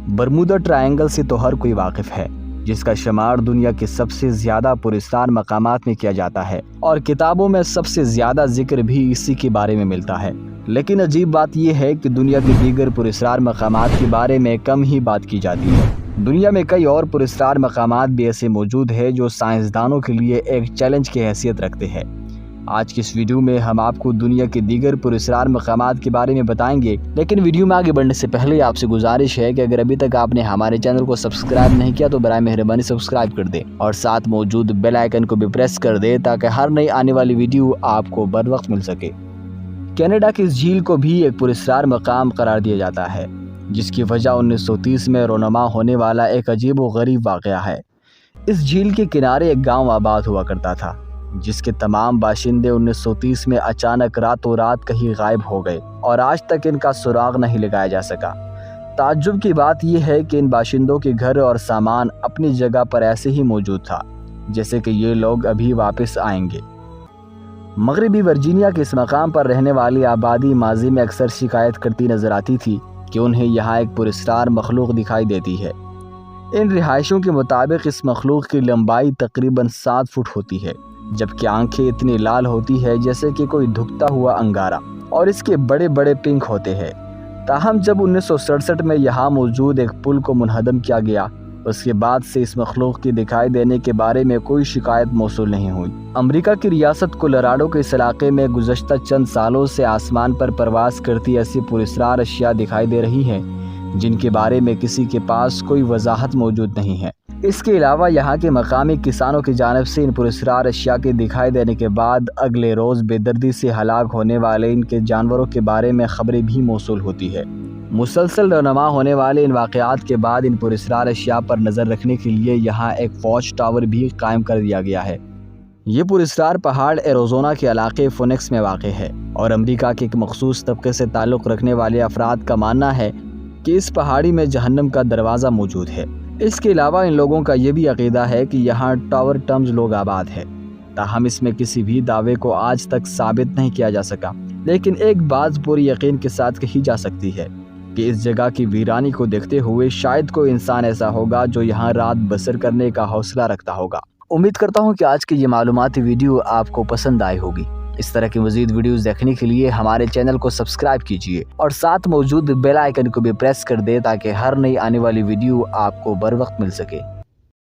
Bermuda triangle سے تو ہر کوئی واقف ہے، جس کا شمار دنیا کے سب سے زیادہ پراسرار مقامات میں کیا جاتا ہے اور کتابوں میں سب سے زیادہ ذکر بھی اسی کے بارے میں ملتا ہے۔ لیکن عجیب بات یہ ہے کہ دنیا کے دیگر پراسرار مقامات کے بارے میں کم ہی بات کی جاتی ہے۔ دنیا میں کئی اور پراسرار مقامات بھی ایسے موجود ہیں جو سائنسدانوں کے لیے ایک چیلنج کی حیثیت رکھتے ہیں۔ آج کی اس ویڈیو میں ہم آپ کو دنیا کے دیگر پراسرار مقامات کے بارے میں بتائیں گے، لیکن ویڈیو میں آگے بڑھنے سے پہلے آپ سے گزارش ہے کہ اگر ابھی تک آپ نے ہمارے چینل کو سبسکرائب نہیں کیا تو برائے مہربانی سبسکرائب کر دیں اور ساتھ موجود بیل آئیکن کو بھی پریس کر دیں تاکہ ہر نئی آنے والی ویڈیو آپ کو بر وقت مل سکے۔ کینیڈا کی اس جھیل کو بھی ایک پراسرار مقام قرار دیا جاتا ہے، جس کی وجہ 1930 میں رونما ہونے والا ایک عجیب و غریب واقعہ ہے۔ اس جھیل کے کنارے ایک گاؤں آباد ہوا کرتا تھا، جس کے تمام باشندے 1930 میں اچانک راتوں رات کہیں غائب ہو گئے اور آج تک ان کا سراغ نہیں لگایا جا سکا۔ تعجب کی بات یہ ہے کہ ان باشندوں کے گھر اور سامان اپنی جگہ پر ایسے ہی موجود تھا جیسے کہ یہ لوگ ابھی واپس آئیں گے۔ مغربی ورجینیا کے اس مقام پر رہنے والی آبادی ماضی میں اکثر شکایت کرتی نظر آتی تھی کہ انہیں یہاں ایک پراسرار مخلوق دکھائی دیتی ہے۔ ان رہائشیوں کے مطابق اس مخلوق کی لمبائی تقریباً 7 فٹ ہوتی ہے، جبکہ آنکھیں اتنی لال ہوتی ہے جیسے کہ کوئی دھکتا ہوا انگارہ، اور اس کے بڑے بڑے پنکھ ہوتے ہیں۔ تاہم جب 1967 میں یہاں موجود ایک پل کو منہدم کیا گیا، اس کے بعد سے اس مخلوق کی دکھائی دینے کے بارے میں کوئی شکایت موصول نہیں ہوئی۔ امریکہ کی ریاست کولوراڈو کے اس علاقے میں گزشتہ چند سالوں سے آسمان پر پرواز کرتی ایسی پراسرار اشیاء دکھائی دے رہی ہیں جن کے بارے میں کسی کے پاس کوئی وضاحت موجود نہیں ہے۔ اس کے علاوہ یہاں کے مقامی کسانوں کی جانب سے ان پراسرار اشیاء کے دکھائی دینے کے بعد اگلے روز بے دردی سے ہلاک ہونے والے ان کے جانوروں کے بارے میں خبریں بھی موصول ہوتی ہے۔ مسلسل رونما ہونے والے ان واقعات کے بعد ان پراسرار اشیاء پر نظر رکھنے کے لیے یہاں ایک واچ ٹاور بھی قائم کر دیا گیا ہے۔ یہ پراسرار پہاڑ ایریزونا کے علاقے فونکس میں واقع ہے اور امریکہ کے ایک مخصوص طبقے سے تعلق رکھنے والے افراد کا ماننا ہے کہ اس پہاڑی میں جہنم کا دروازہ موجود ہے۔ اس کے علاوہ ان لوگوں کا یہ بھی عقیدہ ہے کہ یہاں ٹاور ٹمز لوگ آباد ہے، تاہم اس میں کسی بھی دعوے کو آج تک ثابت نہیں کیا جا سکا، لیکن ایک بات پوری یقین کے ساتھ کہی جا سکتی ہے کہ اس جگہ کی ویرانی کو دیکھتے ہوئے شاید کوئی انسان ایسا ہوگا جو یہاں رات بسر کرنے کا حوصلہ رکھتا ہوگا۔ امید کرتا ہوں کہ آج کی یہ معلوماتی ویڈیو آپ کو پسند آئی ہوگی۔ اس طرح کی مزید ویڈیوز دیکھنے کے لیے ہمارے چینل کو سبسکرائب کیجیے اور ساتھ موجود بیل آئیکن کو بھی پریس کر دیں تاکہ ہر نئی آنے والی ویڈیو آپ کو بر وقت مل سکے۔